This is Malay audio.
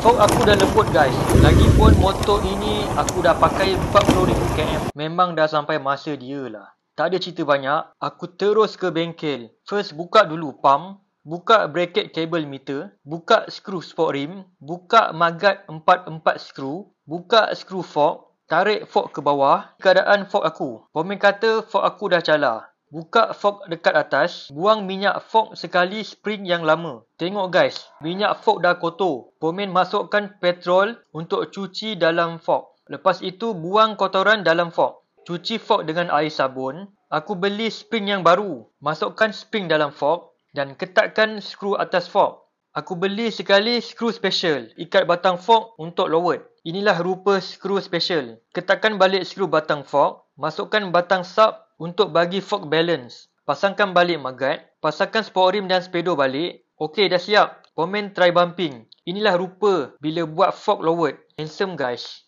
Fork aku dah lembut guys. Lagipun motor ini aku dah pakai 40,000 km. Memang dah sampai masa dia lah. Tak ada cerita banyak. Aku terus ke bengkel. First buka dulu pump. Buka bracket cable meter, buka skru sport rim, buka magat 4 skru, buka skru fork, tarik fork ke bawah. Keadaan fork aku. Pomen kata fork aku dah calar. Buka fork dekat atas, buang minyak fork sekali spring yang lama. Tengok guys, minyak fork dah kotor. Pomen masukkan petrol untuk cuci dalam fork. Lepas itu buang kotoran dalam fork. Cuci fork dengan air sabun. Aku beli spring yang baru. Masukkan spring dalam fork dan ketatkan skru atas fork. Aku beli sekali skru special, ikat batang fork untuk lowered. Inilah rupa skru special. Ketatkan balik skru batang fork, masukkan batang sub untuk bagi fork balance. Pasangkan balik magat, pasangkan sport rim dan speedo balik. Okey, dah siap. Komen try bumping. Inilah rupa bila buat fork lowered. Handsome guys.